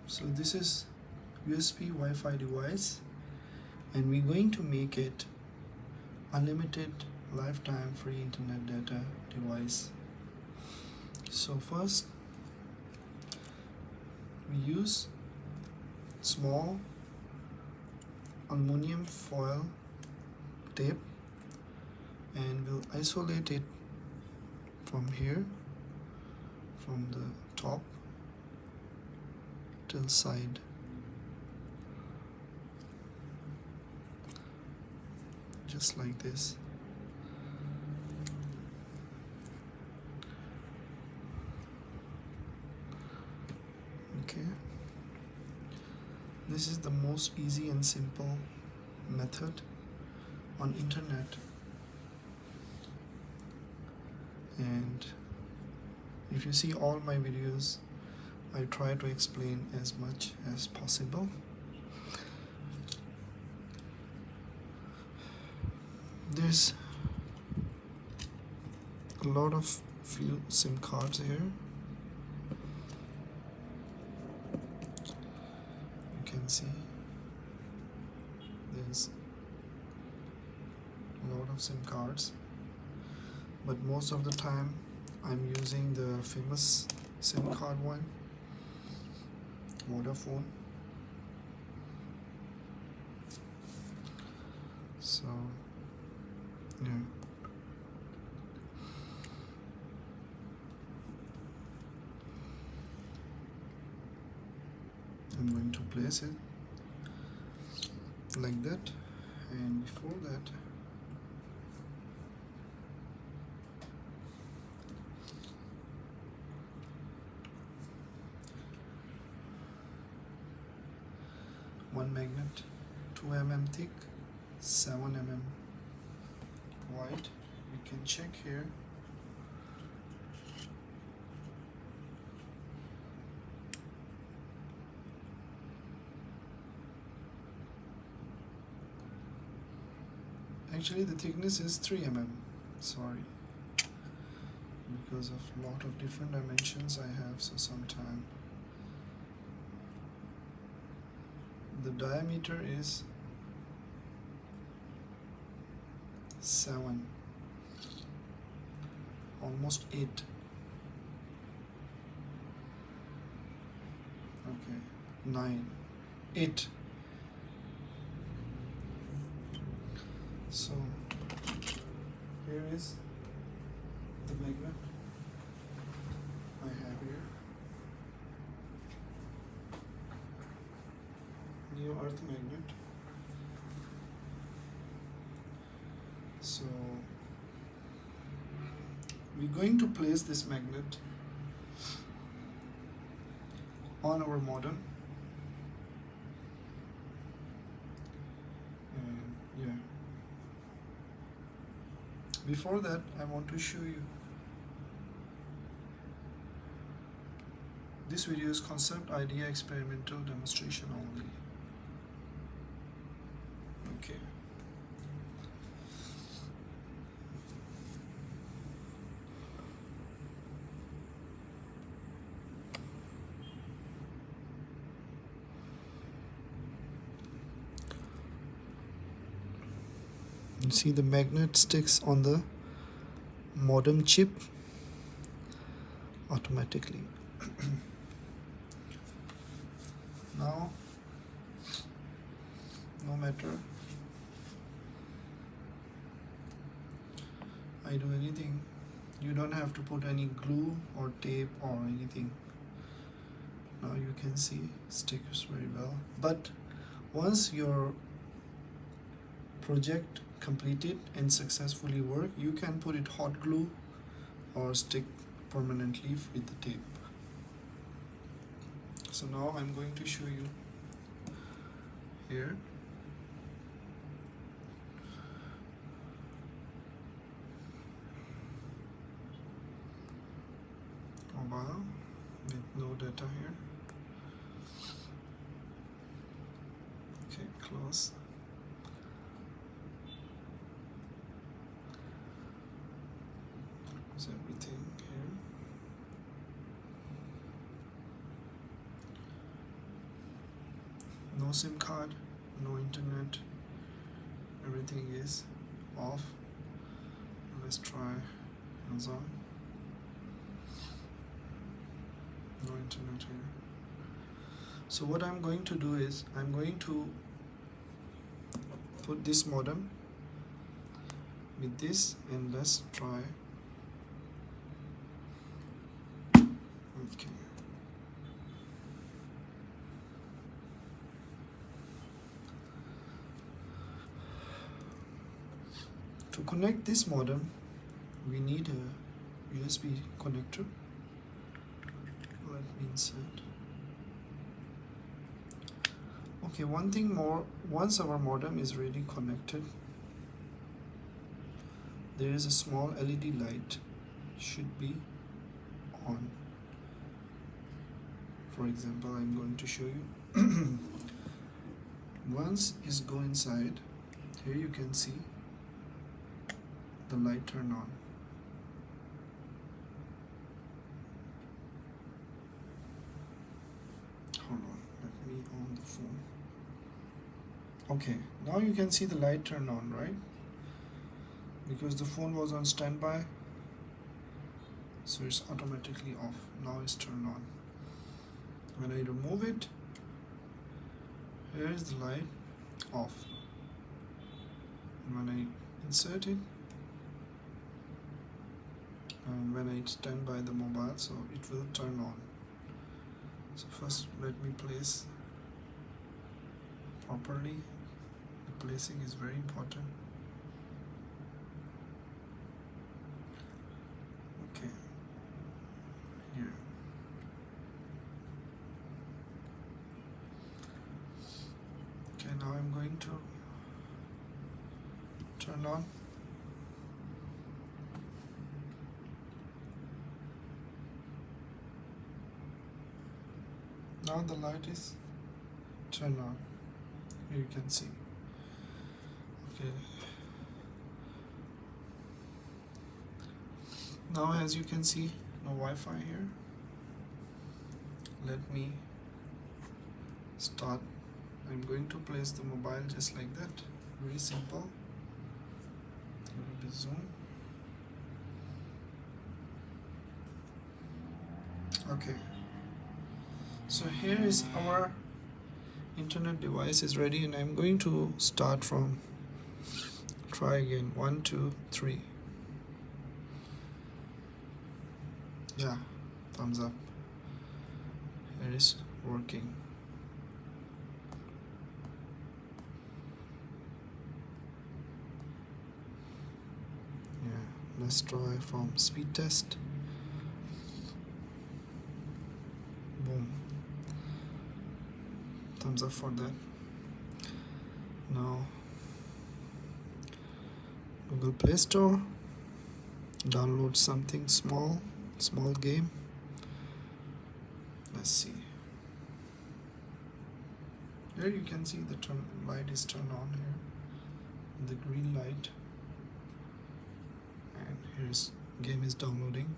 So this is USB Wi-Fi device, and we're going to make it unlimited lifetime free internet data device. So first we use small aluminum foil tape, and we'll isolate it from here, from the top till side. Just like this. Okay. This is the most easy and simple method on internet, and if you see all my videos, I try to explain as much as possible. There's a lot of few SIM cards here. You can see there's a lot of SIM cards, but most of the time I'm using the famous SIM card one, Vodafone. So yeah, I'm going to place it like that, and before that one magnet, 2 mm thick, 7 mm wide. We can check here. Actually the thickness is 3 mm, sorry, because of lot of different dimensions I have, so sometime the diameter is 7, almost 8. Okay, 9, 8. So here is the magnet I have here. New earth magnet. So we're going to place this magnet on our modem, and yeah, before that I want to show you, this video is concept, idea, experimental, demonstration only. Okay. You see the magnet sticks on the modem chip automatically. Now, no matter I do anything, you don't have to put any glue or tape or anything. Now you can see stickers very well, but once your project completed and successfully work, you can put it hot glue or stick permanently with the tape. So now I'm going to show you here. Mobile with no data here. Okay, close. Close everything here. no SIM card, no internet, everything is off. Let's try Amazon. No internet here. So what I'm going to do is I'm going to put this modem with this, and let's try. Okay. To connect this modem, we need a USB connector. Let me insert. Okay, one thing more, once our modem is ready connected, there is a small LED light should be on. For example, I'm going to show you. Once is go inside, here you can see the light turn on. Hold on, let me on the phone. Okay, now you can see the light turn on, right? Because the phone was on standby, so it's automatically off. Now it's turned on. When I remove it, here is the light off. And when I insert it, and when I stand by the mobile, so it will turn on. So first let me place properly. The placing is very important. Okay, here. Okay, now I'm going to turn on. Now the light is turned on. Here you can see. Okay. Now as you can see, no Wi-Fi here. Let me start. I'm going to place the mobile just like that. Very simple. Here will be zoom. Okay. So here is our internet device is ready, and I'm going to start from try again. 1, 2, 3. Yeah, thumbs up. It is working. Yeah, let's try from speed test. Boom. Thumbs up for that. Now Google Play Store, download something small game. Let's see. Here you can see the light is turned on here, the green light, and here's game is downloading.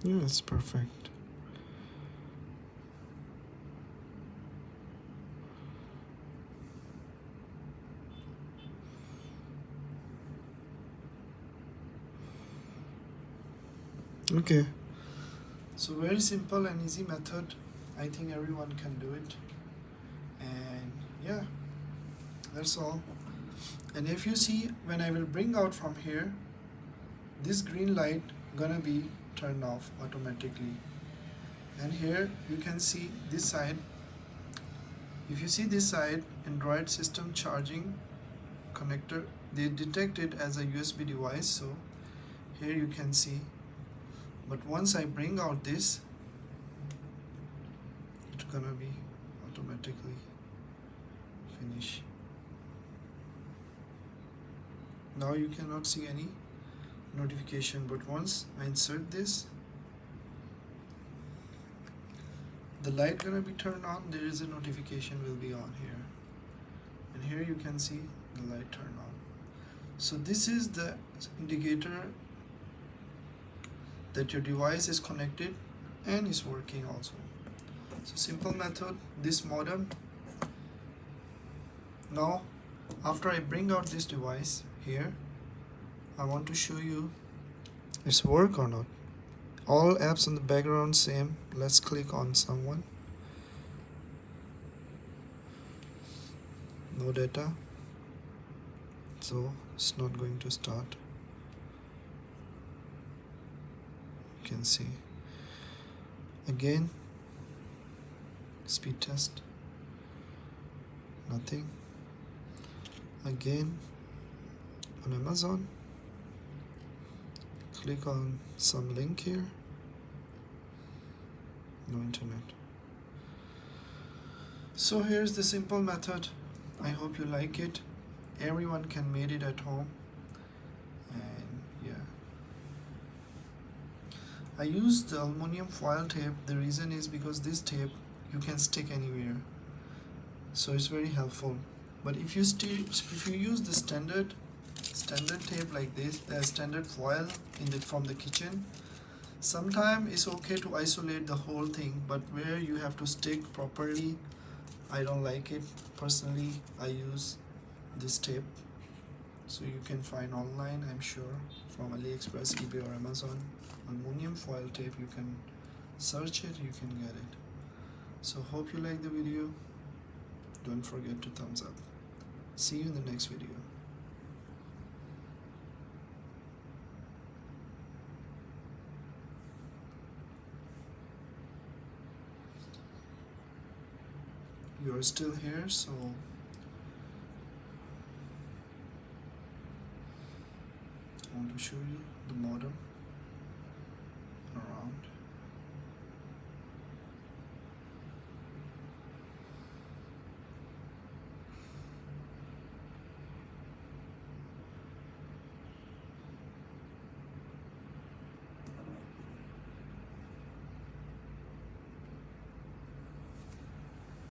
Yeah, it's perfect. Okay, so very simple and easy method. I think everyone can do it, and yeah, that's all. And if you see, when I will bring out from here, this green light gonna be turned off automatically. And here you can see this side. If you see this side, Android system charging connector, they detect it as a USB device, so here you can see. But once I bring out this, it's gonna be automatically finish. Now you cannot see any notification, but once I insert this, the light gonna be turned on. There is a notification will be on here, and here you can see the light turn on. So this is the indicator that your device is connected and is working also. So simple method, this modem. Now after I bring out this device here, I want to show you it's work or not. All apps in the background same. Let's click on someone. No data, so it's not going to start. You can see again, speed test, nothing. Again on Amazon, click on some link here, no internet. So here's the simple method. I hope you like it. Everyone can make it at home. And yeah, I use the aluminum foil tape. The reason is because this tape you can stick anywhere, so it's very helpful. But if you use the standard tape like this, standard foil from the kitchen, sometimes it's okay to isolate the whole thing, but where you have to stick properly, I don't like it. Personally, I use this tape, so you can find online, I'm sure, from AliExpress, eBay or Amazon. Aluminum foil tape, you can search it, you can get it. So hope you like the video. Don't forget to thumbs up. See you in the next video. You are still here, so I want to show you the modem.